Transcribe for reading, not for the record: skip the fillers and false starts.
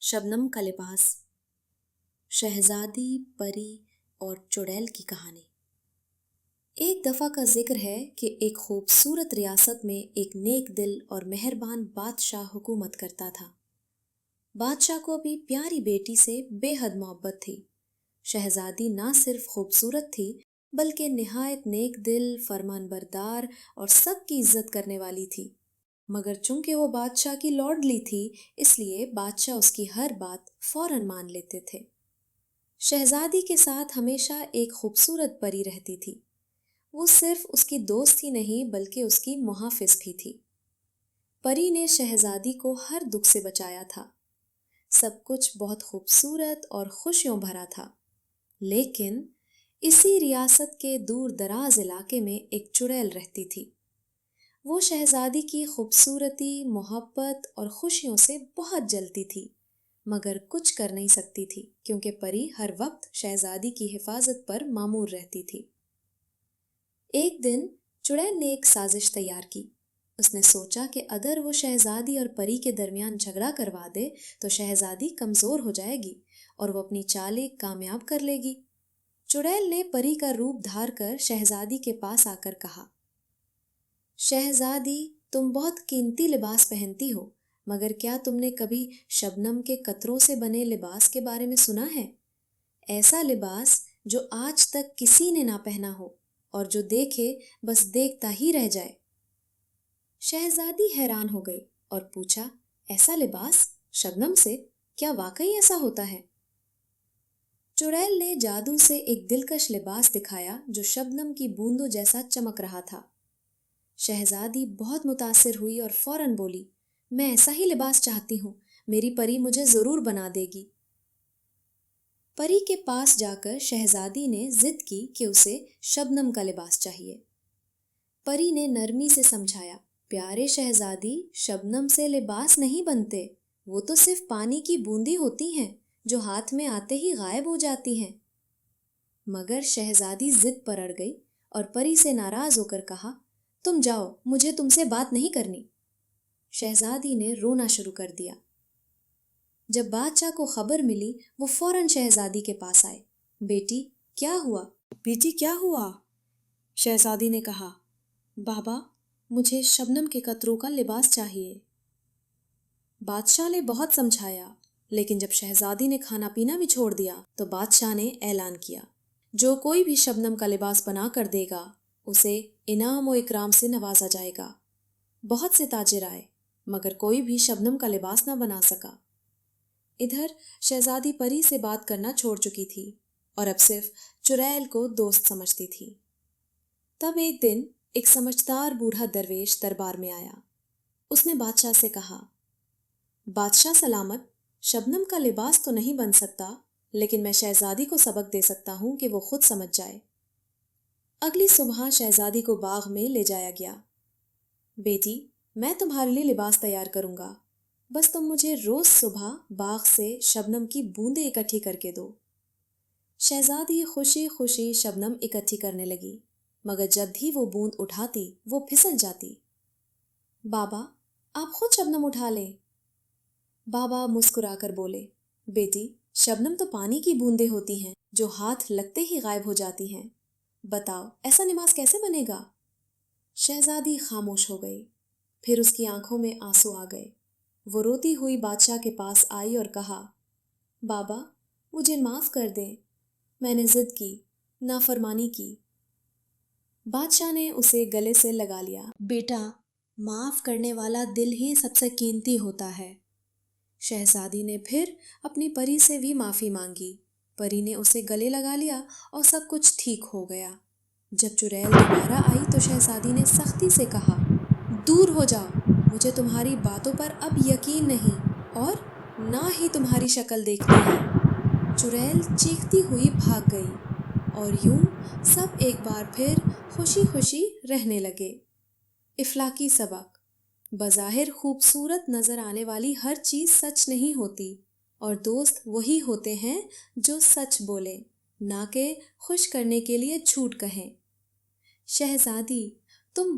शबनम का लिबास। शहजादी, परी और चुड़ैल की कहानी। एक दफा का जिक्र है कि एक खूबसूरत रियासत में एक नेक दिल और मेहरबान बादशाह हुकूमत करता था। बादशाह को अपनी प्यारी बेटी से बेहद मोहब्बत थी। शहजादी ना सिर्फ खूबसूरत थी बल्कि निहायत नेक दिल, फरमानबरदार और सबकी इज्जत करने वाली थी। मगर चूंकि वो बादशाह की लॉर्डली थी, इसलिए बादशाह उसकी हर बात फौरन मान लेते थे। शहजादी के साथ हमेशा एक खूबसूरत परी रहती थी। वो सिर्फ उसकी दोस्त ही नहीं बल्कि उसकी मुहाफिज भी थी। परी ने शहजादी को हर दुख से बचाया था। सब कुछ बहुत खूबसूरत और खुशियों भरा था। लेकिन इसी रियासत के दूर दराज इलाके में एक चुड़ैल रहती थी। वो शहजादी की खूबसूरती, मोहब्बत और खुशियों से बहुत जलती थी, मगर कुछ कर नहीं सकती थी क्योंकि परी हर वक्त शहजादी की हिफाजत पर मामूर रहती थी। एक दिन चुड़ैल ने एक साजिश तैयार की। उसने सोचा कि अगर वो शहजादी और परी के दरमियान झगड़ा करवा दे तो शहजादी कमजोर हो जाएगी और वो अपनी चालें कामयाब कर लेगी। चुड़ैल ने परी का रूप धार कर शहजादी के पास आकर कहा, शहजादी, तुम बहुत कीमती लिबास पहनती हो, मगर क्या तुमने कभी शबनम के कतरों से बने लिबास के बारे में सुना है? ऐसा लिबास जो आज तक किसी ने ना पहना हो और जो देखे बस देखता ही रह जाए। शहजादी हैरान हो गई और पूछा, ऐसा लिबास शबनम से? क्या वाकई ऐसा होता है? चुड़ैल ने जादू से एक दिलकश लिबास दिखाया जो शबनम की बूंदों जैसा चमक रहा था। शहजादी बहुत मुतासिर हुई और फौरन बोली, मैं ऐसा ही लिबास चाहती हूँ, मेरी परी मुझे जरूर बना देगी। परी के पास जाकर शहजादी ने जिद की कि उसे शबनम का लिबास चाहिए। परी ने नरमी से समझाया, प्यारे शहजादी, शबनम से लिबास नहीं बनते, वो तो सिर्फ पानी की बूंदी होती हैं जो हाथ में आते ही गायब हो जाती हैं। मगर शहजादी जिद पर अड़ गई और परी से नाराज होकर कहा, तुम जाओ, मुझे तुमसे बात नहीं करनी। शहजादी ने रोना शुरू कर दिया। जब बादशाह को खबर मिली, वो फौरन शहजादी के पास आए। बेटी, क्या हुआ? बेटी, क्या हुआ? शहजादी ने कहा, बाबा, मुझे शबनम के कतरों का लिबास चाहिए। बादशाह ने बहुत समझाया, लेकिन जब शहजादी ने खाना पीना भी छोड़ दिया तो बादशाह ने ऐलान किया, जो कोई भी शबनम का लिबास बना कर देगा उसे इनाम और इकराम से नवाजा जाएगा। बहुत से ताजिर आए, मगर कोई भी शबनम का लिबास न बना सका। इधर शहजादी परी से बात करना छोड़ चुकी थी और अब सिर्फ चुड़ैल को दोस्त समझती थी। तब एक दिन एक समझदार बूढ़ा दरवेश दरबार में आया। उसने बादशाह से कहा, बादशाह सलामत, शबनम का लिबास तो नहीं बन सकता, लेकिन मैं शहजादी को सबक दे सकता हूँ कि वो खुद समझ जाए। अगली सुबह शहजादी को बाग में ले जाया गया। बेटी, मैं तुम्हारे लिए लिबास तैयार करूंगा, बस तुम मुझे रोज सुबह बाग से शबनम की बूंदें इकट्ठी करके दो। शहजादी खुशी खुशी शबनम इकट्ठी करने लगी, मगर जब भी वो बूंद उठाती वो फिसल जाती। बाबा, आप खुद शबनम उठा लें। बाबा मुस्कुराकर बोले, बेटी, शबनम तो पानी की बूंदें होती हैं जो हाथ लगते ही गायब हो जाती हैं। बताओ, ऐसा लिबास कैसे बनेगा? शहजादी खामोश हो गई। फिर उसकी आंखों में आंसू आ गए। वो रोती हुई बादशाह के पास आई और कहा, बाबा, मुझे माफ कर दें, मैंने जिद की, नाफरमानी की। बादशाह ने उसे गले से लगा लिया। बेटा, माफ करने वाला दिल ही सबसे कीमती होता है। शहजादी ने फिर अपनी परी से भी माफी मांगी। परी ने उसे गले लगा लिया और सब कुछ ठीक हो गया। जब चुड़ैल दोबारा आई तो शहजादी ने सख्ती से कहा, दूर हो जाओ, मुझे तुम्हारी बातों पर अब यकीन नहीं और ना ही तुम्हारी शक्ल देखनी है। चुड़ैल चीखती हुई भाग गई और यूं सब एक बार फिर खुशी खुशी रहने लगे। इफलाकी सबक, बज़ाहिर खूबसूरत नजर आने वाली हर चीज सच नहीं होती और दोस्त वही होते हैं जो सच बोले, ना कि खुश करने के लिए झूठ कहें। शहजादी, तुम